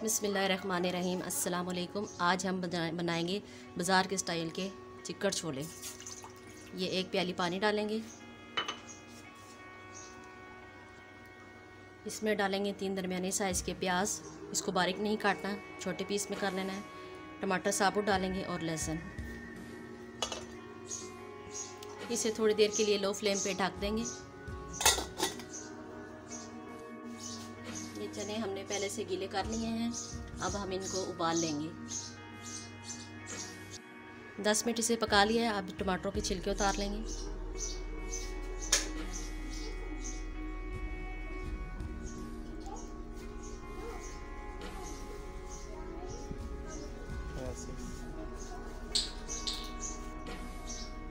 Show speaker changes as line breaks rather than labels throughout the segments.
बिस्मिल्लाहिर्रहमानिर्रहीम। अस्सलाम वालेकुम। आज हम बनाएंगे बाज़ार के स्टाइल के चिकन छोले। ये एक प्याली पानी डालेंगे, इसमें डालेंगे 3 दरमियाने साइज़ के प्याज। इसको बारीक नहीं काटना, छोटे पीस में कर लेना है। टमाटर साबुत डालेंगे और लहसुन। इसे थोड़ी देर के लिए लो फ्लेम पे ढक देंगे। ये चने हमने पहले से गीले कर लिए हैं, अब हम इनको उबाल लेंगे। 10 मिनट इसे पका लिया है। अब टमाटरों के छिलके उतार लेंगे।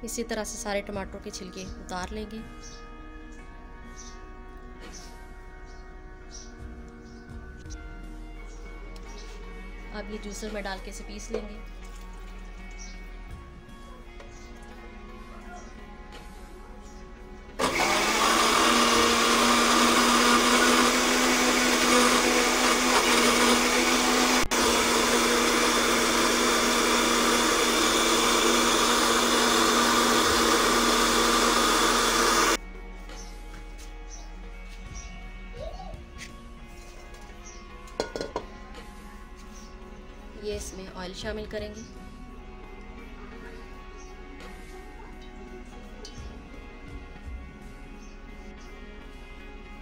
इसी तरह से सारे टमाटरों के छिलके उतार लेंगे। अब ये जूसर में डाल के इसे पीस लेंगे। ये इसमें ऑयल शामिल करेंगे।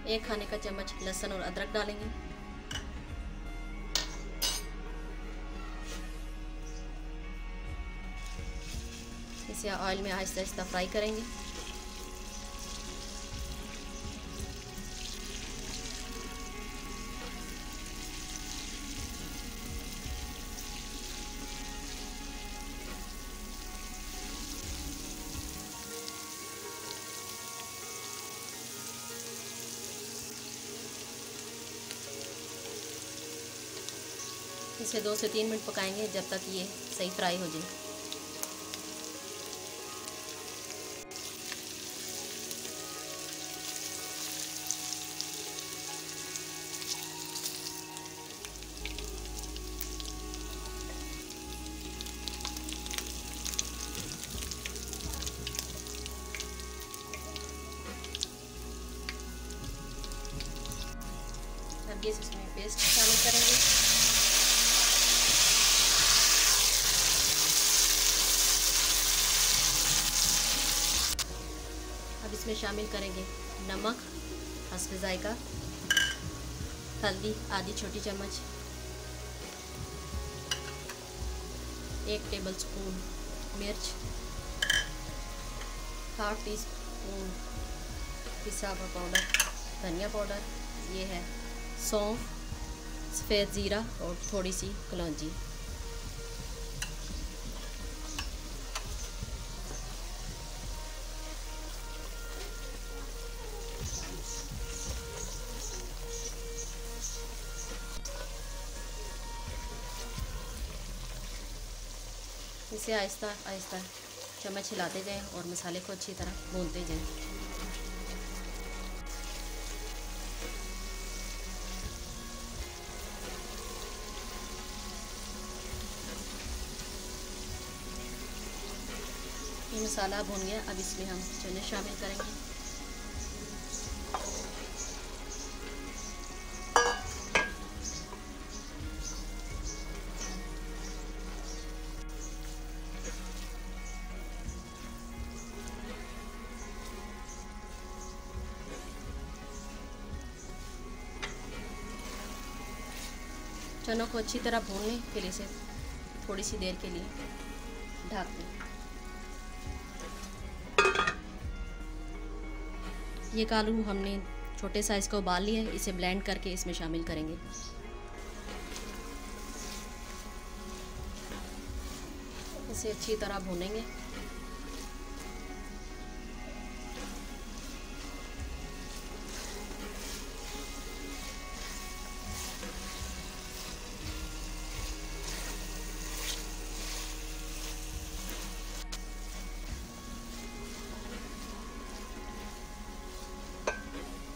एक खाने का चम्मच लहसुन और अदरक डालेंगे। इसे ऑयल में आहिस्ता आहिस्ता फ्राई करेंगे। इसे 2 से 3 मिनट पकाएंगे जब तक ये सही फ्राई हो जाए। अब ये इसमें पेस्ट शामिल करेंगे। अब इसमें शामिल करेंगे नमक हस्ब जायका, हल्दी आधी छोटी चम्मच, 1 टेबल स्पून मिर्च, हाफ टी स्पून पिसा हुआ पाउडर धनिया पाउडर, ये है सौंफ, सफ़ेद ज़ीरा और थोड़ी सी कलौंजी। इसे आहिस्ता आहिस्ता चम्मच हिलाते जाएं और मसाले को अच्छी तरह भूनते जाएं। ये मसाला भून गया। अब इसमें हम चने शामिल करेंगे। चनों को अच्छी तरह भून लें, फिर इसे थोड़ी सी देर के लिए ढक दें। ये आलू हमने छोटे साइज़ का उबाल लिया है, इसे ब्लेंड करके इसमें शामिल करेंगे। इसे अच्छी तरह भूनेंगे।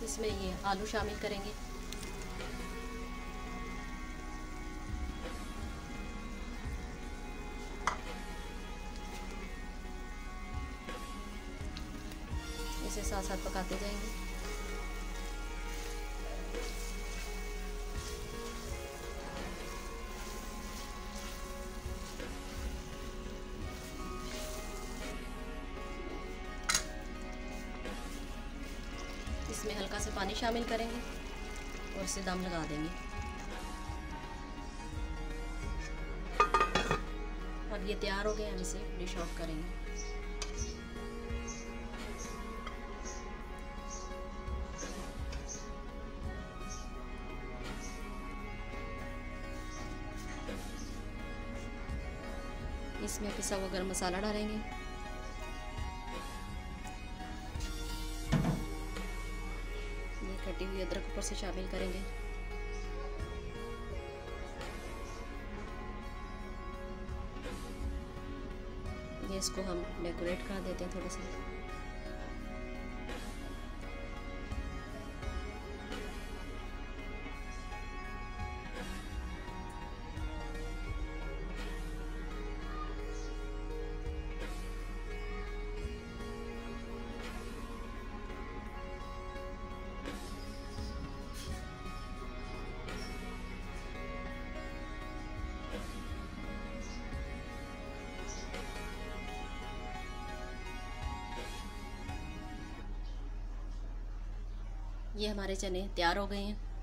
इसमें ये आलू शामिल करेंगे। इसे साथ साथ पकाते जाएंगे। इसमें हल्का से पानी शामिल करेंगे और इसे दम लगा देंगे। अब ये तैयार हो गए, हम इसे डिश आउट करेंगे। इसमें पिसा हुआ गरम मसाला डालेंगे, ये कटी हुई अदरक ऊपर से शामिल करेंगे। ये इसको हम डेकोरेट कर देते हैं थोड़ा सा। ये हमारे चने तैयार हो गए हैं।